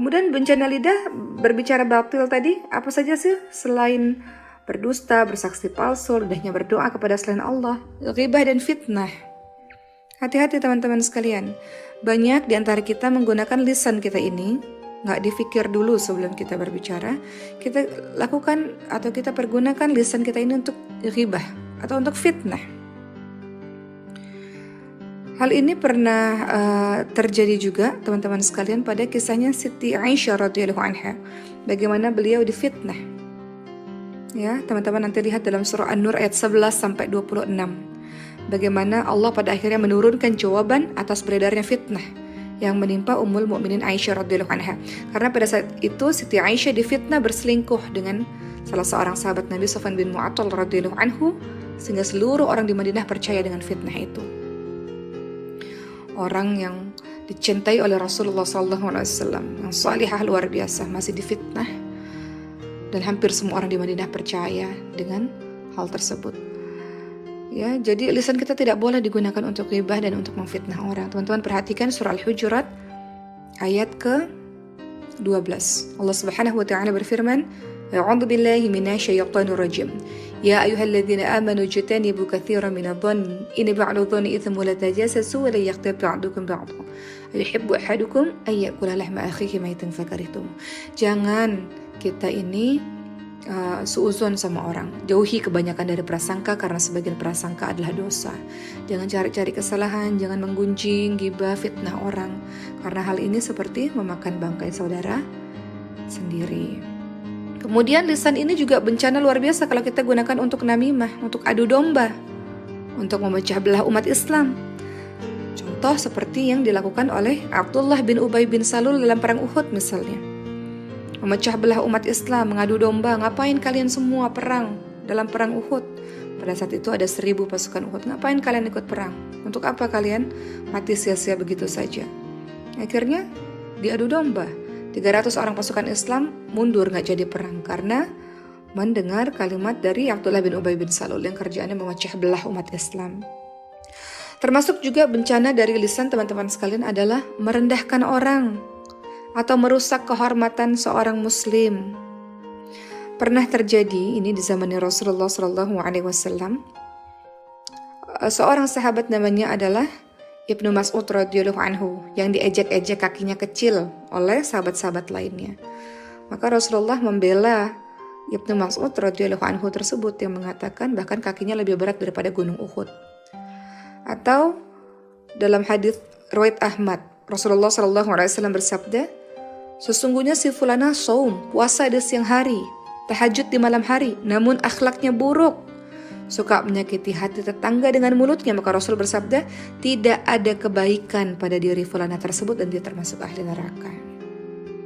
Kemudian bencana lidah berbicara batil tadi, apa saja sih selain berdusta, bersaksi palsu, lidahnya berdoa kepada selain Allah, ghibah dan fitnah. Hati-hati teman-teman sekalian, banyak di antara kita menggunakan lisan kita ini, gak difikir dulu sebelum kita berbicara. Kita lakukan atau kita pergunakan lisan kita ini untuk ghibah atau untuk fitnah. Hal ini pernah terjadi juga teman-teman sekalian pada kisahnya Siti Aisyah radhiyallahu anha. Bagaimana beliau difitnah. Ya, teman-teman nanti lihat dalam surah An-Nur ayat 11 sampai 26. Bagaimana Allah pada akhirnya menurunkan jawaban atas beredarnya fitnah yang menimpa Ummul Mukminin Aisyah radhiyallahu anha. Karena pada saat itu Siti Aisyah difitnah berselingkuh dengan salah seorang sahabat Nabi Safwan bin Mu'attal radhiyallahu anhu, sehingga seluruh orang di Madinah percaya dengan fitnah itu. Orang yang dicintai oleh Rasulullah SAW, yang salihah luar biasa, masih difitnah, dan hampir semua orang di Madinah percaya dengan hal tersebut. Ya, jadi lisan kita tidak boleh digunakan untuk ghibah dan untuk memfitnah orang. Teman-teman perhatikan surah Al-Hujurat ayat ke-12. Allah Subhanahu wa taala berfirman, "A'udzu billahi minasyaitonir rajim. Ya ayyuhalladzina amanu jtanibu katsiran minadh-dhanni inna ba'da dhanni itsmun wa la tajassasu wa la yaghtab ba'dukum ba'dhan. Ayuhibbu ahadukum ay ya'kula lahma akhihi maytan fakarihtum." Jangan kita ini suuzon sama orang. Jauhi kebanyakan dari prasangka karena sebagian prasangka adalah dosa. Jangan cari-cari kesalahan, jangan menggunjing, ghibah, fitnah orang. Karena hal ini seperti memakan bangkai saudara sendiri. Kemudian lisan ini juga bencana luar biasa kalau kita gunakan untuk namimah, untuk adu domba, untuk memecah belah umat Islam. Contoh seperti yang dilakukan oleh Abdullah bin Ubay bin Salul dalam perang Uhud misalnya. Memecah belah umat Islam, mengadu domba, ngapain kalian semua perang dalam perang Uhud? Pada saat itu ada 1000 pasukan Uhud, ngapain kalian ikut perang? Untuk apa kalian mati sia-sia begitu saja? Akhirnya diadu domba. 300 orang pasukan Islam mundur gak jadi perang karena mendengar kalimat dari Abdullah bin Ubay bin Salul yang kerjaannya memecah belah umat Islam. Termasuk juga bencana dari lisan teman-teman sekalian adalah merendahkan orang atau merusak kehormatan seorang muslim. Pernah terjadi ini di zamannya Rasulullah SAW. Seorang sahabat namanya adalah Ibnu Mas'ud radhiyallahu anhu yang diejek-ejek kakinya kecil oleh sahabat-sahabat lainnya. Maka Rasulullah membela Ibnu Mas'ud radhiyallahu anhu tersebut yang mengatakan bahkan kakinya lebih berat daripada gunung Uhud. Atau dalam hadis riwayat Ahmad, Rasulullah SAW bersabda, "Sesungguhnya si fulana saum, puasa di siang hari, tahajud di malam hari, namun akhlaknya buruk, suka menyakiti hati tetangga dengan mulutnya." Maka Rasul bersabda, tidak ada kebaikan pada diri fulana tersebut dan dia termasuk ahli neraka.